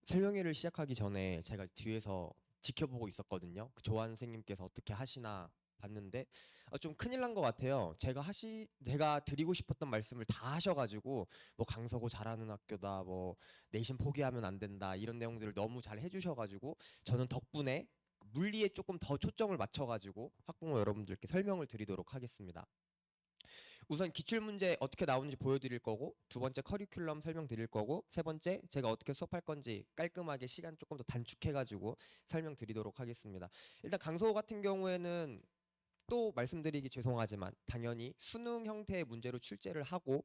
설명회를 시작하기 전에 제가 뒤에서 지켜보고 있었거든요. 그 조한 선생님께서 어떻게 하시나 봤는데 좀 큰일 난 것 같아요. 제가 드리고 싶었던 말씀을 다 하셔가지고 뭐 강서구 잘하는 학교다, 뭐 내신 포기하면 안 된다 이런 내용들을 너무 잘 해주셔가지고 저는 덕분에 물리에 조금 더 초점을 맞춰가지고 학부모 여러분들께 설명을 드리도록 하겠습니다. 우선 기출문제 어떻게 나오는지 보여드릴 거고, 두 번째 커리큘럼 설명드릴 거고, 세 번째 제가 어떻게 수업할 건지 깔끔하게 시간 조금 더 단축해가지고 설명드리도록 하겠습니다. 일단 강서구 같은 경우에는 또 말씀드리기 죄송하지만 당연히 수능 형태의 문제로 출제를 하고,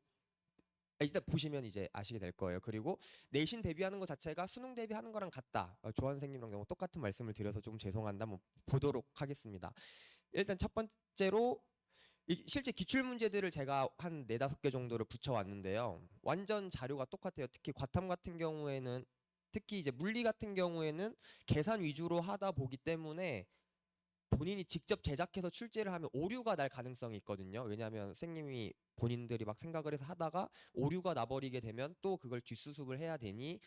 일단 보시면 이제 아시게 될 거예요. 그리고 내신 대비하는 것 자체가 수능 대비하는 거랑 같다. 조한 선생님랑 너무 똑같은 말씀을 드려서 조금 죄송한데 한번 보도록 하겠습니다. 일단 첫 번째로 실제 기출 문제들을 제가 한 네다섯 개 정도를 붙여왔는데요. 완전 자료가 똑같아요. 특히 과탐 같은 경우에는, 특히 이제 물리 같은 경우에는 계산 위주로 하다 보기 때문에 본인이 직접 제작해서 출제를 하면 오류가 날 가능성이 있거든요. 왜냐하면 선생님이 본인들이 막 생각을 해서 하다가 오류가 나버리게 되면 또 그걸 뒷수습을 해야 되니,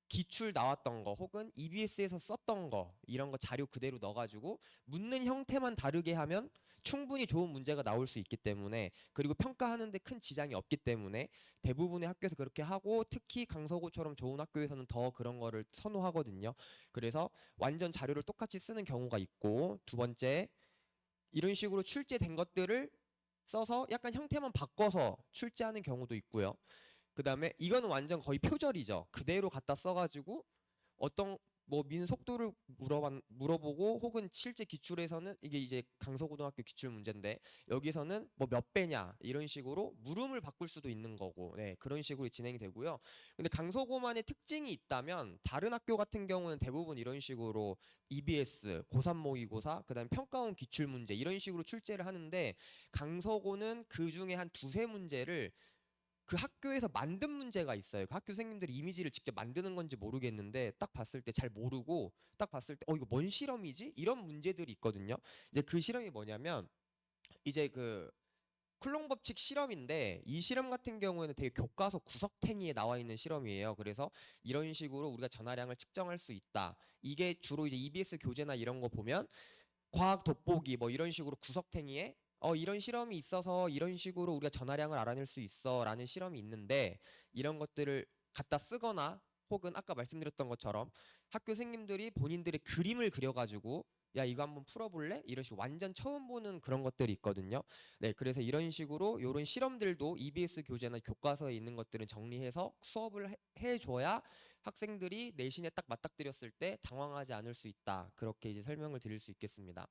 기출 나왔던 거 혹은 EBS에서 썼던 거 이런 거 자료 그대로 넣어가지고 묻는 형태만 다르게 하면 충분히 좋은 문제가 나올 수 있기 때문에, 그리고 평가하는데 큰 지장이 없기 때문에 대부분의 학교에서 그렇게 하고, 특히 강서구처럼 좋은 학교에서는 더 그런 거를 선호하거든요. 그래서 완전 자료를 똑같이 쓰는 경우가 있고, 두 번째 이런 식으로 출제된 것들을 써서 약간 형태만 바꿔서 출제하는 경우도 있고요. 그 다음에 이거는 완전 거의 표절이죠. 그대로 갖다 써가지고 어떤 뭐 민속도를 물어보고, 혹은 실제 기출에서는 이게 이제 강서고등학교 기출 문제인데 여기서는 뭐 몇 배냐 이런 식으로 물음을 바꿀 수도 있는 거고, 네, 그런 식으로 진행이 되고요. 근데 강서고만의 특징이 있다면 다른 학교 같은 경우는 대부분 이런 식으로 EBS, 고3 모의고사, 그다음에 평가원 기출 문제 이런 식으로 출제를 하는데, 강서고는 그 중에 한 두세 문제를 그 학교에서 만든 문제가 있어요. 그 학교 선생님들이 이미지를 직접 만드는 건지 모르겠는데 딱 봤을 때 잘 모르고, 딱 봤을 때 이거 뭔 실험이지? 이런 문제들이 있거든요. 이제 그 실험이 뭐냐면 이제 그 쿨롱 법칙 실험인데, 이 실험 같은 경우에는 되게 교과서 구석탱이에 나와 있는 실험이에요. 그래서 이런 식으로 우리가 전하량을 측정할 수 있다. 이게 주로 이제 EBS 교재나 이런 거 보면 과학 돋보기 뭐 이런 식으로 구석탱이에 이런 실험이 있어서 이런 식으로 우리가 전하량을 알아낼 수 있어라는 실험이 있는데, 이런 것들을 갖다 쓰거나 혹은 아까 말씀드렸던 것처럼 학교 선생님들이 본인들의 그림을 그려가지고 야 이거 한번 풀어볼래? 이런 식으로 완전 처음 보는 그런 것들이 있거든요. 네, 그래서 이런 식으로 이런 실험들도 EBS 교재나 교과서에 있는 것들은 정리해서 수업을 해줘야 학생들이 내신에 딱 맞닥뜨렸을 때 당황하지 않을 수 있다. 그렇게 이제 설명을 드릴 수 있겠습니다.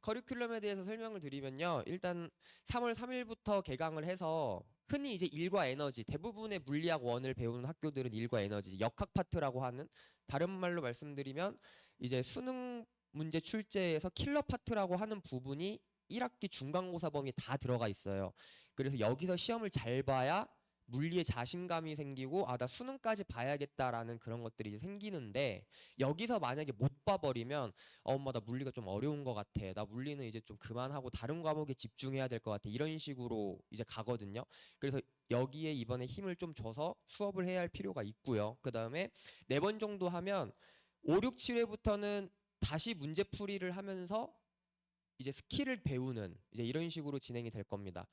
커리큘럼에 대해서 설명을 드리면요. 일단 3월 3일부터 개강을 해서 흔히 이제 일과 에너지, 대부분의 물리학 원을 배우는 학교들은 일과 에너지, 역학 파트라고 하는, 다른 말로 말씀드리면 이제 수능 문제 출제에서 킬러 파트라고 하는 부분이 1학기 중간고사 범위 다 들어가 있어요. 그래서 여기서 시험을 잘 봐야 물리에 자신감이 생기고 나 수능까지 봐야겠다라는 그런 것들이 이제 생기는데, 여기서 만약에 못 봐버리면 엄마 나 물리가 좀 어려운 것 같아, 나 물리는 이제 좀 그만하고 다른 과목에 집중해야 될 것 같아, 이런 식으로 이제 가거든요. 그래서 여기에 이번에 힘을 좀 줘서 수업을 해야 할 필요가 있고요. 그 다음에 4번 정도 하면 5, 6, 7회부터는 다시 문제풀이를 하면서 이제 스킬을 배우는 이제 이런 식으로 진행이 될 겁니다.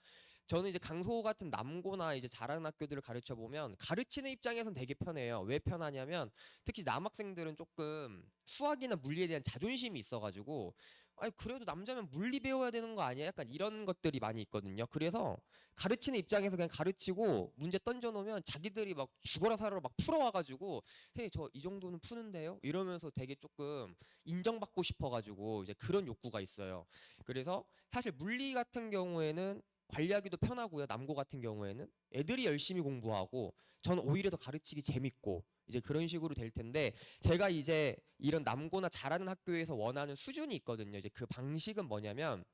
저는 이제 강서 같은 남고나 이제 잘하는 학교들을 가르쳐 보면 가르치는 입장에선 되게 편해요. 왜 편하냐면 특히 남학생들은 조금 수학이나 물리에 대한 자존심이 있어가지고 아니 그래도 남자면 물리 배워야 되는 거 아니야? 약간 이런 것들이 많이 있거든요. 그래서 가르치는 입장에서 그냥 가르치고 문제 던져놓으면 자기들이 막 죽어라 살아라 막 풀어와가지고 선생님 저 이 정도는 푸는데요? 이러면서 되게 조금 인정받고 싶어가지고 이제 그런 욕구가 있어요. 그래서 사실 물리 같은 경우에는 관리하기도 편하고요. 남고 같은 경우에는 애들이 열심히 공부하고 저는 오히려 더 가르치기 재밌고 이제 그런 식으로 될 텐데, 제가 이제 이런 남고나 잘하는 학교에서 원하는 수준이 있거든요. 이제 그 방식은 뭐냐면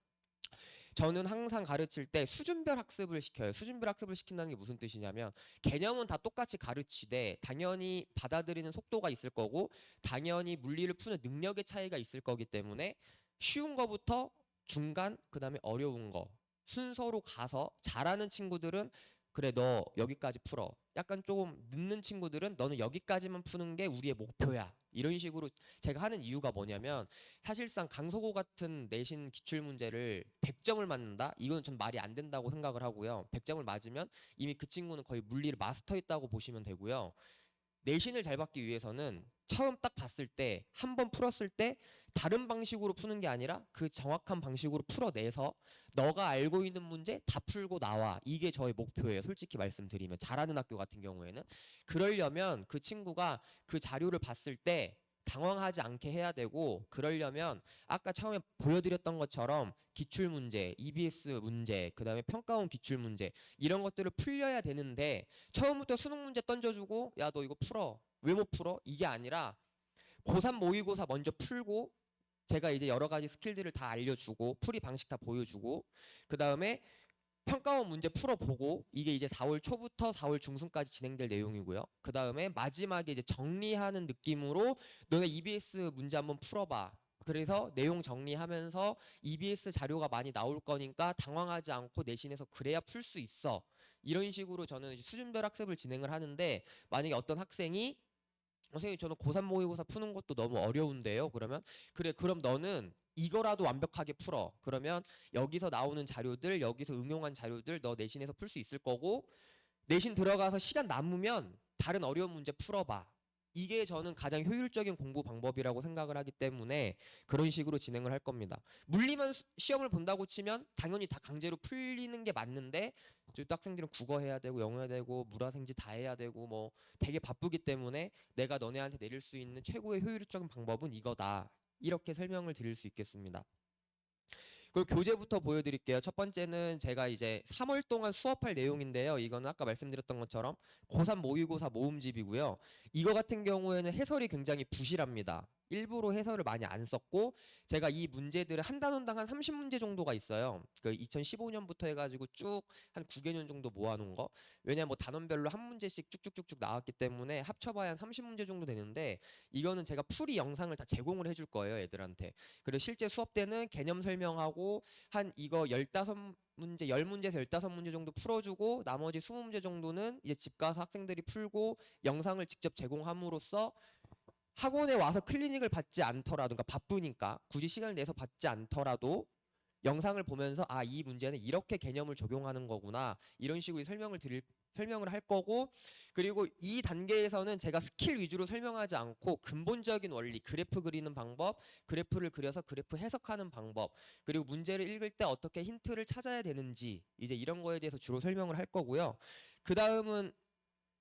저는 항상 가르칠 때 수준별 학습을 시켜요. 수준별 학습을 시킨다는 게 무슨 뜻이냐면 개념은 다 똑같이 가르치되 당연히 받아들이는 속도가 있을 거고 당연히 물리를 푸는 능력의 차이가 있을 거기 때문에 쉬운 거부터 중간, 그다음에 어려운 거 순서로 가서, 잘하는 친구들은 그래 너 여기까지 풀어. 약간 조금 늦는 친구들은 너는 여기까지만 푸는 게 우리의 목표야. 이런 식으로 제가 하는 이유가 뭐냐면 사실상 강서구 같은 내신 기출 문제를 100점을 맞는다? 이건 전 말이 안 된다고 생각을 하고요. 100점을 맞으면 이미 그 친구는 거의 물리를 마스터했다고 보시면 되고요. 내신을 잘 받기 위해서는 처음 딱 봤을 때 한 번 풀었을 때 다른 방식으로 푸는 게 아니라 그 정확한 방식으로 풀어내서 너가 알고 있는 문제 다 풀고 나와. 이게 저의 목표예요. 솔직히 말씀드리면 잘하는 학교 같은 경우에는 그러려면 그 친구가 그 자료를 봤을 때 당황하지 않게 해야 되고 그러려면 아까 처음에 보여드렸던 것처럼 기출 문제, EBS 문제, 그다음에 평가원 기출 문제 이런 것들을 풀려야 되는데 처음부터 수능 문제 던져주고 야 너 이거 풀어 왜 못 풀어? 이게 아니라 고3 모의고사 먼저 풀고 제가 이제 여러 가지 스킬들을 다 알려주고 풀이 방식 다 보여주고 그 다음에 평가원 문제 풀어보고 이게 이제 4월 초부터 4월 중순까지 진행될 내용이고요. 그 다음에 마지막에 이제 정리하는 느낌으로 너네 EBS 문제 한번 풀어봐. 그래서 내용 정리하면서 EBS 자료가 많이 나올 거니까 당황하지 않고 내신에서 그래야 풀 수 있어. 이런 식으로 저는 수준별 학습을 진행을 하는데 만약에 어떤 학생이 선생님 저는 고3 모의고사 푸는 것도 너무 어려운데요. 그러면 그래 그럼 너는 이거라도 완벽하게 풀어. 그러면 여기서 나오는 자료들 여기서 응용한 자료들 너 내신에서 풀 수 있을 거고 내신 들어가서 시간 남으면 다른 어려운 문제 풀어봐. 이게 저는 가장 효율적인 공부 방법이라고 생각을 하기 때문에 그런 식으로 진행을 할 겁니다. 물리만 시험을 본다고 치면 당연히 다 강제로 풀리는 게 맞는데 또 학생들은 국어 해야 되고 영어 해야 되고 물화생지 다 해야 되고 뭐 되게 바쁘기 때문에 내가 너네한테 내릴 수 있는 최고의 효율적인 방법은 이거다. 이렇게 설명을 드릴 수 있겠습니다. 그리고 교재부터 보여드릴게요. 첫 번째는 제가 이제 3월 동안 수업할 내용인데요. 이거는 아까 말씀드렸던 것처럼 고3 모의고사 모음집이고요. 이거 같은 경우에는 해설이 굉장히 부실합니다. 일부러 해설을 많이 안 썼고 제가 이 문제들을 한 단원당 한 30문제 정도가 있어요. 그 2015년부터 해가지고 쭉 한 9개년 정도 모아놓은 거. 왜냐면 뭐 단원별로 한 문제씩 쭉쭉쭉쭉 나왔기 때문에 합쳐봐야 한 30문제 정도 되는데 이거는 제가 풀이 영상을 다 제공을 해줄 거예요, 애들한테. 그리고 실제 수업 때는 개념 설명하고 한 이거 15문제, 10문제에서 15문제 정도 풀어주고 나머지 20문제 정도는 이제 집 가서 학생들이 풀고 영상을 직접 제공함으로써 학원에 와서 클리닉을 받지 않더라도, 그러니까 바쁘니까 굳이 시간을 내서 받지 않더라도 영상을 보면서 아, 이 문제는 이렇게 개념을 적용하는 거구나 이런 식으로 설명을 할 거고 그리고 이 단계에서는 제가 스킬 위주로 설명하지 않고 근본적인 원리, 그래프 그리는 방법, 그래프를 그려서 그래프 해석하는 방법 그리고 문제를 읽을 때 어떻게 힌트를 찾아야 되는지 이제 이런 거에 대해서 주로 설명을 할 거고요. 그 다음은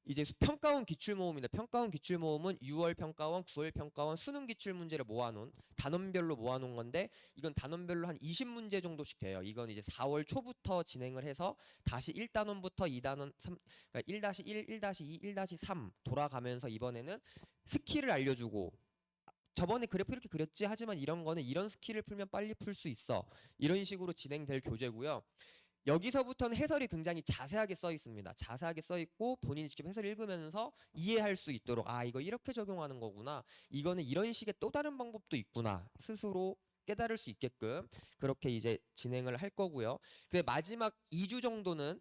이제 평가원 기출모음인데 평가원 기출모음은 6월 평가원, 9월 평가원 수능 기출 문제를 모아놓은 단원별로 모아놓은 건데 이건 단원별로 한 20문제 정도씩 돼요. 이건 이제 4월 초부터 진행을 해서 다시 1단원부터 2단원, 3, 그러니까 1-1, 1-2, 1-3 돌아가면서 이번에는 스킬을 알려주고 저번에 그래프 이렇게 그렸지 하지만 이런 거는 이런 스킬을 풀면 빨리 풀 수 있어. 이런 식으로 진행될 교재고요. 여기서부터는 해설이 굉장히 자세하게 써 있습니다. 자세하게 써 있고 본인이 직접 해설 읽으면서 이해할 수 있도록 아 이거 이렇게 적용하는 거구나. 이거는 이런 식의 또 다른 방법도 있구나. 스스로 깨달을 수 있게끔 그렇게 이제 진행을 할 거고요. 그 마지막 2주 정도는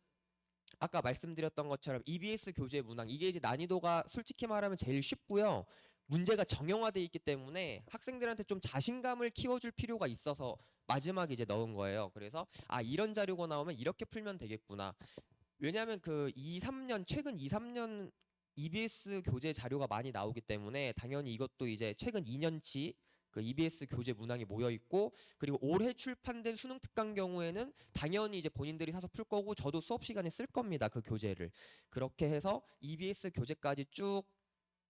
아까 말씀드렸던 것처럼 EBS 교재 문항 이게 이제 난이도가 솔직히 말하면 제일 쉽고요. 문제가 정형화돼 있기 때문에 학생들한테 좀 자신감을 키워줄 필요가 있어서 마지막에 이제 넣은 거예요. 그래서 아 이런 자료가 나오면 이렇게 풀면 되겠구나. 왜냐하면 그 2, 3년 최근 2, 3년 EBS 교재 자료가 많이 나오기 때문에 당연히 이것도 이제 최근 2년치 그 EBS 교재 문항이 모여 있고 그리고 올해 출판된 수능 특강 경우에는 당연히 이제 본인들이 사서 풀 거고 저도 수업 시간에 쓸 겁니다. 그 교재를. 그렇게 해서 EBS 교재까지 쭉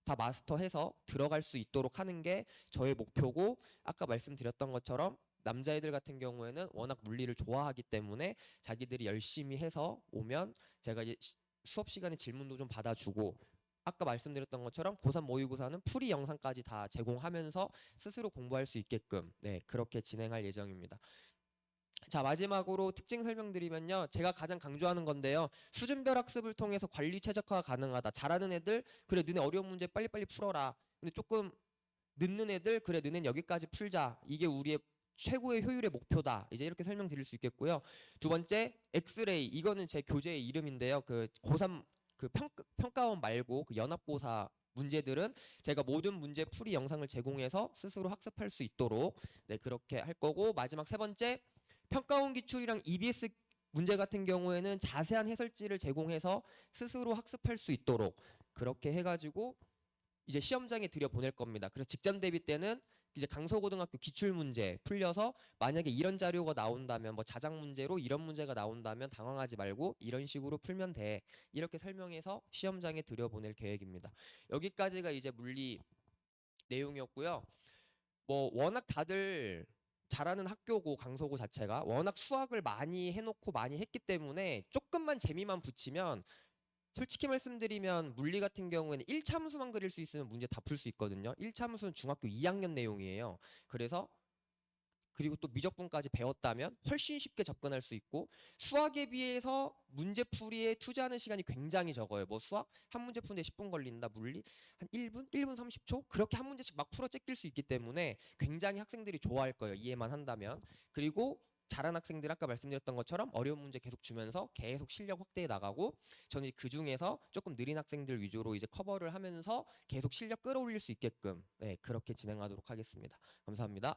다 마스터해서 들어갈 수 있도록 하는 게 저의 목표고 아까 말씀드렸던 것처럼 남자애들 같은 경우에는 워낙 물리를 좋아하기 때문에 자기들이 열심히 해서 오면 제가 이제 수업 시간에 질문도 좀 받아주고 아까 말씀드렸던 것처럼 고3 모의고사는 풀이 영상까지 다 제공하면서 스스로 공부할 수 있게끔 네 그렇게 진행할 예정입니다. 자 마지막으로 특징 설명드리면요. 제가 가장 강조하는 건데요. 수준별 학습을 통해서 관리 최적화가 가능하다. 잘하는 애들 그래 너네 어려운 문제 빨리빨리 풀어라. 근데 조금 늦는 애들 그래 너넨 여기까지 풀자. 이게 우리의 최고의 효율의 목표다. 이제 이렇게 설명드릴 수 있겠고요. 두 번째, 엑스레이. 이거는 제 교재의 이름인데요. 그 고3 그 평가원 말고 그 연합고사 문제들은 제가 모든 문제 풀이 영상을 제공해서 스스로 학습할 수 있도록 네, 그렇게 할 거고, 마지막 세 번째, 평가원 기출이랑 EBS 문제 같은 경우에는 자세한 해설지를 제공해서 스스로 학습할 수 있도록 그렇게 해가지고 이제 시험장에 들여보낼 겁니다. 그래서 직전 대비 때는 이제 강서고등학교 기출 문제 풀려서 만약에 이런 자료가 나온다면, 뭐 자작 문제로 이런 문제가 나온다면 당황하지 말고 이런 식으로 풀면 돼. 이렇게 설명해서 시험장에 들여보낼 계획입니다. 여기까지가 이제 물리 내용이었고요. 뭐 워낙 다들 잘하는 학교고, 강서고 자체가 워낙 수학을 많이 해놓고 많이 했기 때문에 조금만 재미만 붙이면, 솔직히 말씀드리면 물리 같은 경우에는 1차함수만 그릴 수 있으면 문제 다 풀 수 있거든요. 1차함수는 중학교 2학년 내용이에요. 그래서 그리고 또 미적분까지 배웠다면 훨씬 쉽게 접근할 수 있고, 수학에 비해서 문제 풀이에 투자하는 시간이 굉장히 적어요. 뭐 수학 한 문제 푸는데 10분 걸린다. 물리 한 1분? 1분 30초? 그렇게 한 문제씩 막 풀어 제낄 수 있기 때문에 굉장히 학생들이 좋아할 거예요. 이해만 한다면. 그리고 잘한 학생들 아까 말씀드렸던 것처럼 어려운 문제 계속 주면서 계속 실력 확대해 나가고, 저는 그 중에서 조금 느린 학생들 위주로 이제 커버를 하면서 계속 실력 끌어올릴 수 있게끔 네, 그렇게 진행하도록 하겠습니다. 감사합니다.